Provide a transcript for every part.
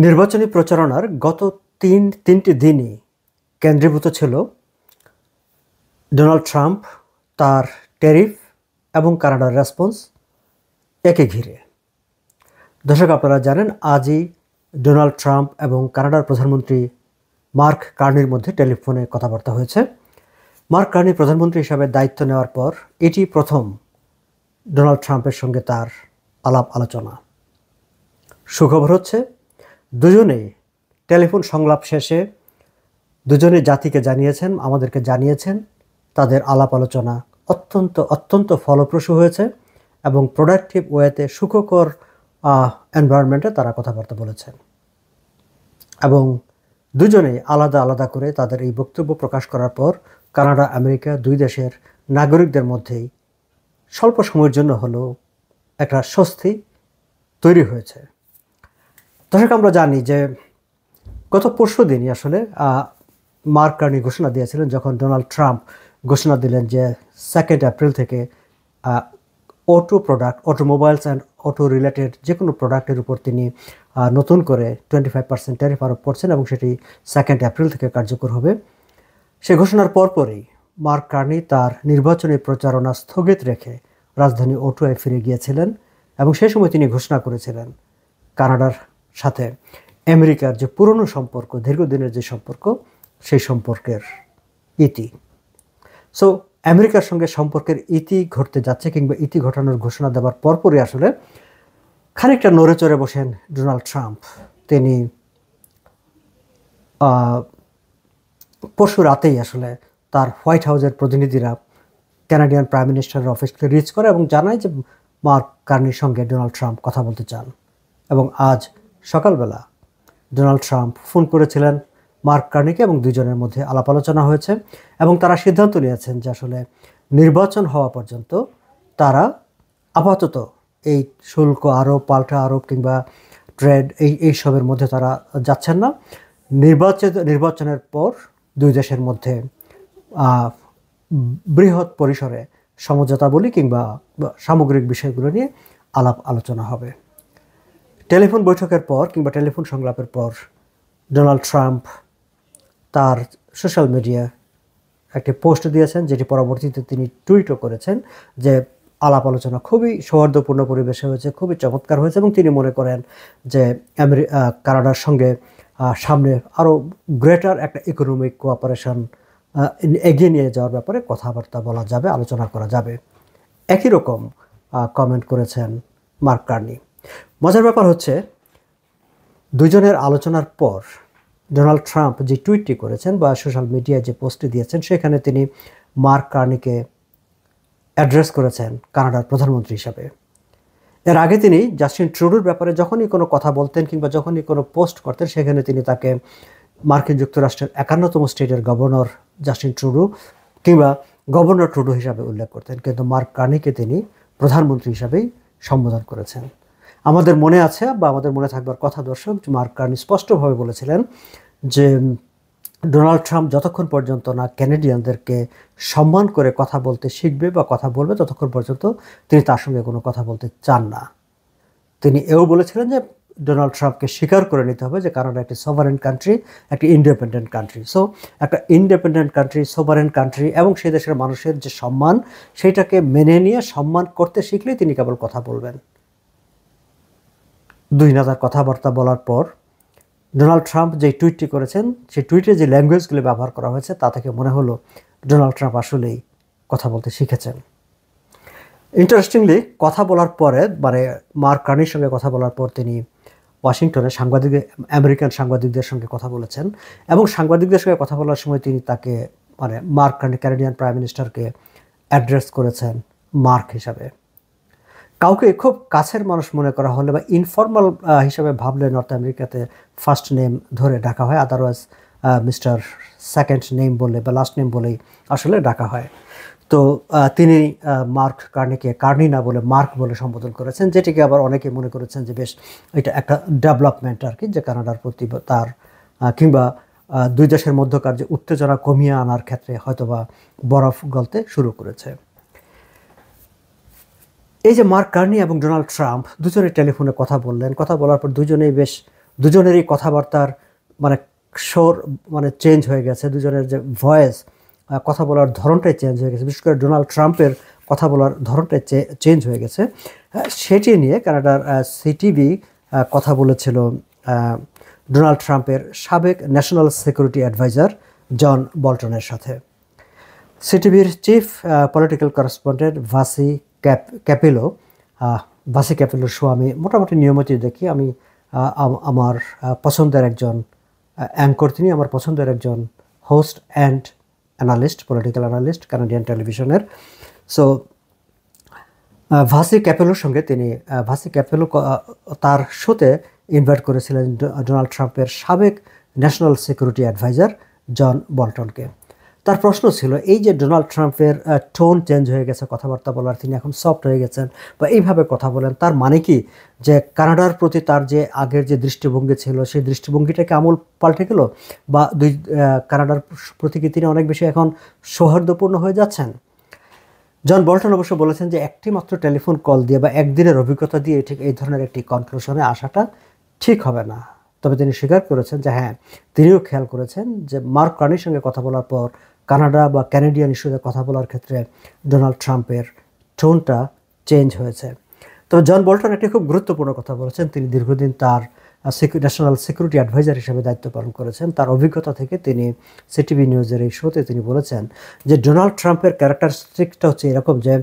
নির্বাচনী প্রচারণার গত তিনটি দিনই কেন্দ্রীভূত ছিল ডোনাল্ড ট্রাম্প, তার ট্যারিফ এবং কানাডার রেসপন্স একে ঘিরে। দর্শক, আপনারা জানেন আজই ডোনাল্ড ট্রাম্প এবং কানাডার প্রধানমন্ত্রী মার্ক কার্নির মধ্যে টেলিফোনে কথাবার্তা হয়েছে। মার্ক কার্নি প্রধানমন্ত্রী হিসাবে দায়িত্ব নেওয়ার পর এটি প্রথম ডোনাল্ড ট্রাম্পের সঙ্গে তার আলাপ আলোচনা। সুখবর হচ্ছে, দুজনেই টেলিফোন সংলাপ শেষে দুজনে জাতিকে জানিয়েছেন, আমাদেরকে জানিয়েছেন তাদের আলাপ আলোচনা অত্যন্ত ফলপ্রসূ হয়েছে এবং প্রোডাক্টিভ ওয়েতে সুখকর এনভায়রনমেন্টে তারা কথাবার্তা বলেছেন। এবং দুজনেই আলাদা আলাদা করে তাদের এই বক্তব্য প্রকাশ করার পর কানাডা, আমেরিকা দুই দেশের নাগরিকদের মধ্যেই স্বল্প সময়ের জন্য হলেও একটা স্বস্তি তৈরি হয়েছে। দর্শক, আমরা জানি যে গত পরশু দিনই আসলে মার্ক কার্নি ঘোষণা দিয়েছিলেন, যখন ডোনাল্ড ট্রাম্প ঘোষণা দিলেন যে 2 এপ্রিল থেকে অটোমোবাইলস অ্যান্ড অটো রিলেটেড যে কোনো প্রোডাক্টের উপর তিনি নতুন করে 25% ট্যারিফ আরোপ করছেন এবং সেটি 2 এপ্রিল থেকে কার্যকর হবে। সে ঘোষণার পরপরই মার্ক কার্নি তার নির্বাচনী প্রচারণা স্থগিত রেখে রাজধানী ওটোয়ায় ফিরে গিয়েছিলেন এবং সেই সময় তিনি ঘোষণা করেছিলেন কানাডার সাথে আমেরিকার যে পুরনো সম্পর্ক, দীর্ঘদিনের যে সম্পর্ক, সেই সম্পর্কের ইতি। সো আমেরিকার সঙ্গে সম্পর্কের ইতি ঘটতে যাচ্ছে কিংবা ইতি ঘটানোর ঘোষণা দেওয়ার পরপরই আসলে খানিকটা নড়ে চড়ে বসেন ডোনাল্ড ট্রাম্প। তিনি পরশু রাতেই আসলে তার হোয়াইট হাউসের প্রতিনিধিরা কানাডিয়ান প্রাইম মিনিস্টারের অফিসকে রিচ করে এবং জানায় যে মার্ক কার্নির সঙ্গে ডোনাল্ড ট্রাম্প কথা বলতে চান। এবং আজ সকালবেলা ডোনাল্ড ট্রাম্প ফোন করেছিলেন মার্ক কার্নিকে এবং দুজনের মধ্যে আলাপ আলোচনা হয়েছে এবং তারা সিদ্ধান্ত নিয়েছেন যে আসলে নির্বাচন হওয়া পর্যন্ত তারা আপাতত এই শুল্ক আরোপ, পাল্টা আরোপ কিংবা ট্রেড এইসবের মধ্যে তারা যাচ্ছেন না। নির্বাচনের পর দুই দেশের মধ্যে বৃহৎ পরিসরে সমঝোতা বলি কিংবা সামগ্রিক বিষয়গুলো নিয়ে আলাপ আলোচনা হবে। টেলিফোন বৈঠকের পর কিংবা টেলিফোন সংলাপের পর ডোনাল্ড ট্রাম্প তার সোশ্যাল মিডিয়া একটি পোস্ট দিয়েছেন, যেটি পরবর্তীতে তিনি টুইটও করেছেন যে আলাপ আলোচনা খুবই সৌহার্দ্যপূর্ণ পরিবেশে হয়েছে, খুবই চমৎকার হয়েছে এবং তিনি মনে করেন যে কানাডার সঙ্গে সামনে আরও গ্রেটার একটা ইকোনমিক কোঅপারেশন এগিয়ে নিয়ে যাওয়ার ব্যাপারে কথাবার্তা বলা যাবে, আলোচনা করা যাবে। একই রকম কমেন্ট করেছেন মার্ক কার্নি। মজার ব্যাপার হচ্ছে, দুজনের আলোচনার পর ডোনাল্ড ট্রাম্প যে টুইটটি করেছেন বা সোশ্যাল মিডিয়ায় যে পোস্টটি দিয়েছেন, সেখানে তিনি মার্ক কার্নিকে অ্যাড্রেস করেছেন কানাডার প্রধানমন্ত্রী হিসাবে। এর আগে তিনি জাস্টিন ট্রুডোর ব্যাপারে যখনই কোনো কথা বলতেন কিংবা যখনই কোনো পোস্ট করতেন, সেখানে তিনি তাকে মার্কিন যুক্তরাষ্ট্রের 51তম স্টেটের গভর্নর জাস্টিন ট্রুডো কিংবা গভর্নর ট্রুডো হিসাবে উল্লেখ করতেন, কিন্তু মার্ক কার্নিকে তিনি প্রধানমন্ত্রী হিসাবেই সম্বোধন করেছেন। আমাদের মনে আছে বা আমাদের মনে থাকবার কথা দর্শক, মার্ক কার্নি স্পষ্টভাবে বলেছিলেন যে ডোনাল্ড ট্রাম্প যতক্ষণ পর্যন্ত না ক্যানাডিয়ানদেরকে সম্মান করে কথা বলতে শিখবে বা কথা বলবে, ততক্ষণ পর্যন্ত তিনি তার সঙ্গে কোনো কথা বলতে চান না। তিনি এও বলেছিলেন যে ডোনাল্ড ট্রাম্পকে স্বীকার করে নিতে হবে যে কানাডা একটি সভারেন কান্ট্রি, একটি ইন্ডিপেন্ডেন্ট কান্ট্রি। সো একটা ইন্ডিপেন্ডেন্ট কান্ট্রি, সভারেন কান্ট্রি এবং সেই দেশের মানুষের যে সম্মান, সেইটাকে মেনে নিয়ে সম্মান করতে শিখলেই তিনি কেবল কথা বলবেন। 2 নাজার কথাবার্তা বলার পর ডোনাল্ড ট্রাম্প যে টুইটটি করেছেন, সেই টুইটে যে ল্যাঙ্গুয়েজগুলো ব্যবহার করা হয়েছে, তা থেকে মনে হলো ডোনাল্ড ট্রাম্প আসলেই কথা বলতে শিখেছেন। ইন্টারেস্টিংলি, কথা বলার পরে মার্ক কার্নির সঙ্গে কথা বলার পর তিনি ওয়াশিংটনে আমেরিকান সাংবাদিকদের সঙ্গে কথা বলেছেন এবং সাংবাদিকদের সঙ্গে কথা বলার সময় তিনি তাকে মার্ক কার্নি, ক্যানাডিয়ান প্রাইম মিনিস্টারকে অ্যাড্রেস করেছেন মার্ক হিসাবে। কাউকে খুব কাছের মানুষ মনে করা হলে বা ইনফর্মাল হিসাবে ভাবলে নর্থ আমেরিকাতে ফার্স্ট নেম ধরে ডাকা হয়, আদারওয়াইজ মিস্টার সেকেন্ড নেম বলে বা লাস্ট নেম বলেই আসলে ডাকা হয়। তো তিনি মার্ক কার্নিকে কার্নি না বলে মার্ক বলে সম্বোধন করেছেন, যেটিকে আবার অনেকে মনে করেছেন যে বেশ এটা একটা ডেভেলপমেন্ট আর কি, যে কানাডার প্রতি তার কিংবা দুই দেশের মধ্যকার যে উত্তেজনা কমিয়ে আনার ক্ষেত্রে হয়তোবা বরফ গলতে শুরু করেছে। এই যে মার্ক কার্নি এবং ডোনাল্ড ট্রাম্প দুজনে টেলিফোনে কথা বললেন, কথা বলার পর দুজনেই বেশ দুজনেরই কথাবার্তার মানে স্বর মানে চেঞ্জ হয়ে গেছে, দুজনের যে ভয়েস, কথা বলার ধরনটাই চেঞ্জ হয়ে গেছে, বিশেষ করে ডোনাল্ড ট্রাম্পের কথা বলার ধরনটাই চেঞ্জ হয়ে গেছে। সেটি নিয়ে কানাডার সিটিভি কথা বলেছিল ডোনাল্ড ট্রাম্পের সাবেক ন্যাশনাল সিকিউরিটি অ্যাডভাইজার জন বল্টনের সাথে। সিটিভির চিফ পলিটিক্যাল করেসপন্ডেন্ট ভাসি ক্যাপেলোর শো আমি মোটামুটি নিয়মিতই দেখি। আমি আমার পছন্দের একজন অ্যাঙ্কর, তিনি আমার পছন্দের একজন host and analyst, political analyst Canadian টেলিভিশনের। সো ভাসি ক্যাপেলো তার শোতে ইনভাইট করেছিলেন ডোনাল্ড ট্রাম্পের সাবেক ন্যাশনাল সিকিউরিটি অ্যাডভাইজার জন বল্টনকে। তার প্রশ্ন ছিল, এই যে ডোনাল্ড ট্রাম্পের টোন চেঞ্জ হয়ে গেছে কথাবার্তা বলার, তিনি এখন সফট হয়ে গেছেন বা এইভাবে কথা বলেন, তার মানে কি যে কানাডার প্রতি তার যে আগের যে দৃষ্টিভঙ্গি ছিল সেই দৃষ্টিভঙ্গিটাকে আমূল পাল্টে গেল, বা কানাডার প্রতি কি তিনি অনেক বেশি এখন সৌহার্দ্যপূর্ণ হয়ে যাচ্ছেন? জন বল্টন অবশ্য বলেছেন যে একটি মাত্র টেলিফোন কল দিয়ে বা একদিনের অভিজ্ঞতা দিয়ে ঠিক এই ধরনের একটি কনক্লুশনে আসাটা ঠিক হবে না। তবে তিনি স্বীকার করেছেন যে হ্যাঁ, তিনিও খেয়াল করেছেন যে মার্ক কার্নির সঙ্গে কথা বলার পর কানাডা বা ক্যানাডিয়ান ইস্যুতে কথা বলার ক্ষেত্রে ডোনাল্ড ট্রাম্পের টোনটা চেঞ্জ হয়েছে। তো জন বল্টন একটি খুব গুরুত্বপূর্ণ কথা বলেছেন। তিনি দীর্ঘদিন তার ন্যাশনাল সিকিউরিটি অ্যাডভাইজার হিসেবে দায়িত্ব পালন করেছেন। তার অভিজ্ঞতা থেকে তিনি সিটিভি নিউজের এই শোতে তিনি বলেছেন যে ডোনাল্ড ট্রাম্পের ক্যারেক্টারিস্টিকটা হচ্ছে এরকম যে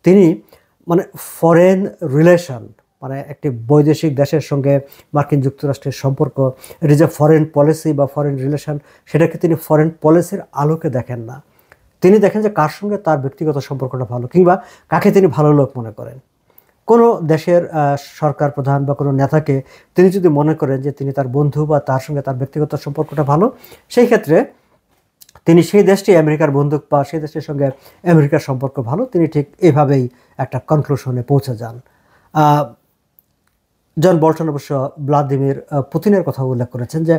তিনি মানে ফরেন রিলেশন, মানে একটি বৈদেশিক দেশের সঙ্গে মার্কিন যুক্তরাষ্ট্রের সম্পর্ক, এটি যে ফরেন পলিসি বা ফরেন রিলেশন, সেটাকে তিনি ফরেন পলিসির আলোকে দেখেন না। তিনি দেখেন যে কার সঙ্গে তার ব্যক্তিগত সম্পর্কটা ভালো, কিংবা কাকে তিনি ভালো লোক মনে করেন। কোনো দেশের সরকার প্রধান বা কোনো নেতাকে তিনি যদি মনে করেন যে তিনি তার বন্ধু বা তার সঙ্গে তার ব্যক্তিগত সম্পর্কটা ভালো, সেই ক্ষেত্রে তিনি সেই দেশটি আমেরিকার বন্ধু বা সেই দেশের সঙ্গে আমেরিকার সম্পর্ক ভালো, তিনি ঠিক এভাবেই একটা কনক্লুশনে পৌঁছে যান। জন বল্টন অবশ্য ভ্লাদিমির পুতিনের কথা উল্লেখ করেছেন যে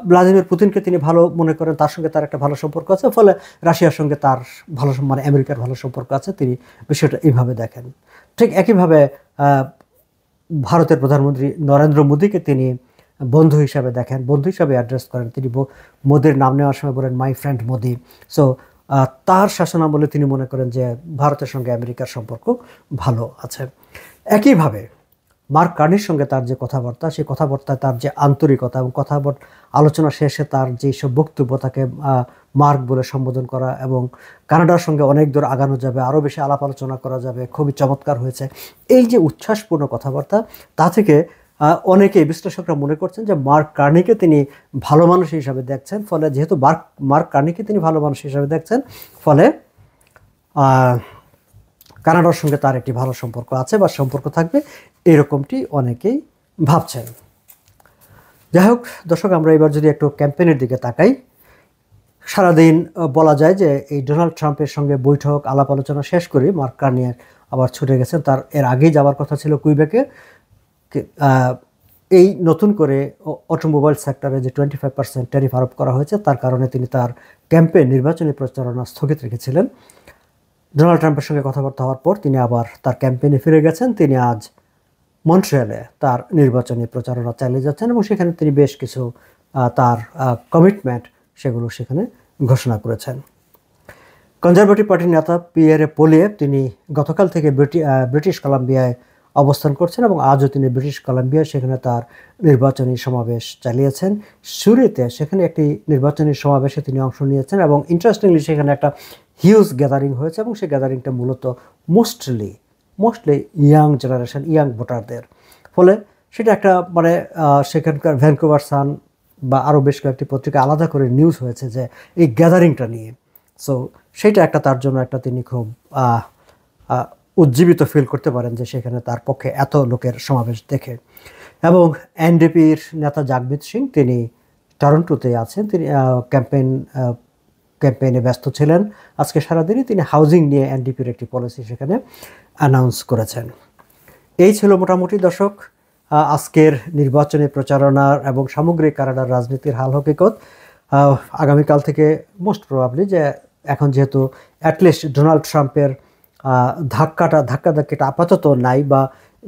ভ্লাদিমির পুতিনকে তিনি ভালো মনে করেন, তার সঙ্গে তার একটা ভালো সম্পর্ক আছে, ফলে রাশিয়ার সঙ্গে তার ভালো মানে আমেরিকার ভালো সম্পর্ক আছে, তিনি বিষয়টা এইভাবে দেখেন। ঠিক একইভাবে ভারতের প্রধানমন্ত্রী নরেন্দ্র মোদীকে তিনি বন্ধু হিসাবে দেখেন, বন্ধু হিসাবে অ্যাড্রেস করেন। তিনি মোদীর নাম নেওয়ার সময় বলেন মাই ফ্রেন্ড মোদি। সো তার শাসনামলে তিনি মনে করেন যে ভারতের সঙ্গে আমেরিকার সম্পর্ক ভালো আছে। একইভাবে মার্ক কার্নির সঙ্গে তার যে কথাবার্তা, সেই কথাবার্তায় তার যে আন্তরিকতা এবং আলোচনা শেষে তার যেসব বক্তব্য, তাকে মার্ক বলে সম্বোধন করা এবং কানাডার সঙ্গে অনেক দূর আগানো যাবে, আরও বেশি আলাপ আলোচনা করা যাবে, খুবই চমৎকার হয়েছে, এই যে উচ্ছ্বাসপূর্ণ কথাবার্তা, তা থেকে অনেকে বিশ্লেষকরা মনে করছেন যে মার্ক কার্নিকে তিনি ভালো মানুষ হিসাবে দেখছেন। ফলে যেহেতু মার্ক কার্নিকে তিনি ভালো মানুষ হিসাবে দেখছেন, ফলে কানাডার সঙ্গে তার একটি ভালো সম্পর্ক আছে বা সম্পর্ক থাকবে, এরকমটি অনেকেই ভাবছেন। যাই হোক দর্শক, আমরা এবার যদি একটু ক্যাম্পেইনের দিকে তাকাই, সারাদিন বলা যায় যে এই ডোনাল্ড ট্রাম্পের সঙ্গে বৈঠক আলাপ আলোচনা শেষ করে মার্ক কার্নি আবার ছুটে গেছেন। তার এর আগেই যাওয়ার কথা ছিল কুইবেকে। এই নতুন করে অটোমোবাইল সেক্টরে যে 25% ট্যারিফ আরোপ করা হয়েছে, তার কারণে তিনি তার ক্যাম্পেইন নির্বাচনী প্রচারণা স্থগিত রেখেছিলেন। ডোনাল্ড ট্রাম্পের সঙ্গে কথাবার্তা হওয়ার পর তিনি আবার তার ক্যাম্পেইনে ফিরে গেছেন। তিনি আজ মন্ট্রিয়ালে তার নির্বাচনী প্রচারণা চালিয়ে যাচ্ছেন এবং সেখানে তিনি বেশ কিছু তার কমিটমেন্ট সেগুলো সেখানে ঘোষণা করেছেন। কনজারভেটিভ পার্টির নেতা পিয়েরে পোলিয়েভ তিনি গতকাল থেকে ব্রিটিশ কলাম্বিয়ায় অবস্থান করছেন এবং আজও তিনি ব্রিটিশ কলাম্বিয়ায় সেখানে তার নির্বাচনী সমাবেশ চালিয়েছেন। শুরুতে সেখানে একটি নির্বাচনী সমাবেশে তিনি অংশ নিয়েছেন এবং ইন্টারেস্টিংলি সেখানে একটা হিউজ গ্যাদারিং হয়েছে এবং সেই গ্যাদারিংটা মূলত মোস্টলি ইয়াং জেনারেশন, ইয়াং ভোটারদের। ফলে সেটা একটা মানে সেখানকার ভ্যানকুভার সান বা আরও বেশ কয়েকটি পত্রিকা আলাদা করে নিউজ হয়েছে যে এই গ্যাদারিংটা নিয়ে। সো সেটা একটা তার জন্য একটা তিনি খুব উজ্জীবিত ফিল করতে পারেন যে সেখানে তার পক্ষে এত লোকের সমাবেশ দেখে। এবং এনডিপির নেতা জাগমিত সিং তিনি টরন্টোতে আছেন, তিনি ক্যাম্পেইনে ব্যস্ত ছিলেন। আজকে সারাদিনই তিনি হাউজিং নিয়ে এনডিপির একটি পলিসি সেখানে অ্যানাউন্স করেছেন। এই ছিল মোটামুটি দর্শক আজকের নির্বাচনী প্রচারণার এবং সামগ্রিক কানাডার রাজনীতির হাল হকিকত। আগামীকাল থেকে মোস্ট প্রবাবলি যে এখন যেহেতু অ্যাটলিস্ট ডোনাল্ড ট্রাম্পের ধাক্কাটা আপাতত নাই, বা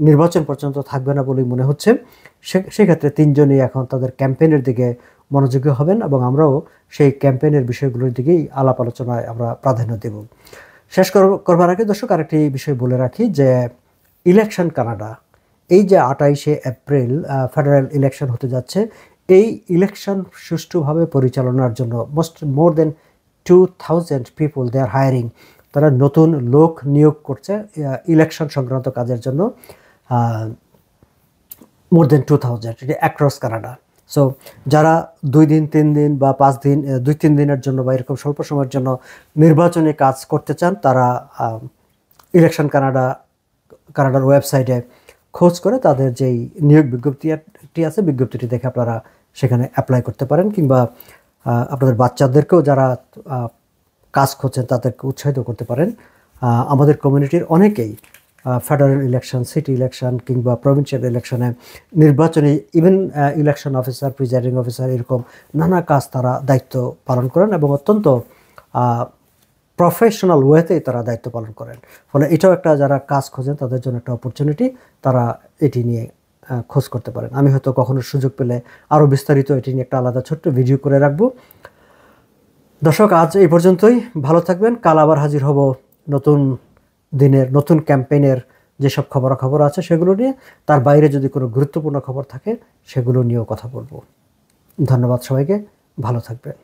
নির্বাচন পর্যন্ত থাকবে না বলেই মনে হচ্ছে। সেক্ষেত্রে তিনজনই এখন তাদের ক্যাম্পেইনের দিকে মনোযোগী হবেন এবং আমরাও সেই ক্যাম্পেইনের বিষয়গুলোর দিকেই আলাপ আলোচনায় আমরা প্রাধান্য দেব। শেষ করবার আগে দর্শক আরেকটি বিষয় বলে রাখি যে ইলেকশন কানাডা, এই যে 28শে এপ্রিল ফেডারেল ইলেকশন হতে যাচ্ছে, এই ইলেকশন সুষ্ঠুভাবে পরিচালনার জন্য মোর দেন 2000 পিপল দে আর হায়ারিং, তারা নতুন লোক নিয়োগ করছে ইলেকশন সংক্রান্ত কাজের জন্য, মোর দেন 2000, এটি অ্যাক্রস কানাডা। সো যারা 2 দিন 3 দিন বা 5 দিন 2-3 দিনের জন্য বা এরকম স্বল্প সময়ের জন্য নির্বাচনী কাজ করতে চান, তারা ইলেকশন কানাডার ওয়েবসাইটে খোঁজ করে তাদের যেই নিয়োগ বিজ্ঞপ্তিটি আছে, বিজ্ঞপ্তিটি দেখে আপনারা সেখানে অ্যাপ্লাই করতে পারেন, কিংবা আপনাদের বাচ্চাদেরকেও যারা কাজ খুঁজছেন তাদেরকে উৎসাহিত করতে পারেন। আমাদের কমিউনিটির অনেকেই ফেডারেল ইলেকশন, সিটি ইলেকশন কিংবা প্রভিন্সিয়াল ইলেকশনে নির্বাচনী, even election officer, presiding officer, এরকম নানা কাজ তারা দায়িত্ব পালন করেন এবং অত্যন্ত প্রফেশনাল ওয়েতেই তারা দায়িত্ব পালন করেন। ফলে এটাও একটা, যারা কাজ খোঁজেন তাদের জন্য একটা অপরচুনিটি, তারা এটি নিয়ে খোঁজ করতে পারেন। আমি হয়তো কখনো সুযোগ পেলে আরও বিস্তারিত এটি নিয়ে একটা আলাদা ছোট্ট ভিডিও করে রাখবো। দর্শক, আজ এই পর্যন্তই। ভালো থাকবেন। কাল আবার হাজির হব নতুন দিনের, নতুন ক্যাম্পেইনের যেসব খবরাখবর আছে সেগুলো নিয়ে। তার বাইরে যদি কোনো গুরুত্বপূর্ণ খবর থাকে সেগুলো নিয়েও কথা বলবো। ধন্যবাদ সবাইকে, ভালো থাকবেন।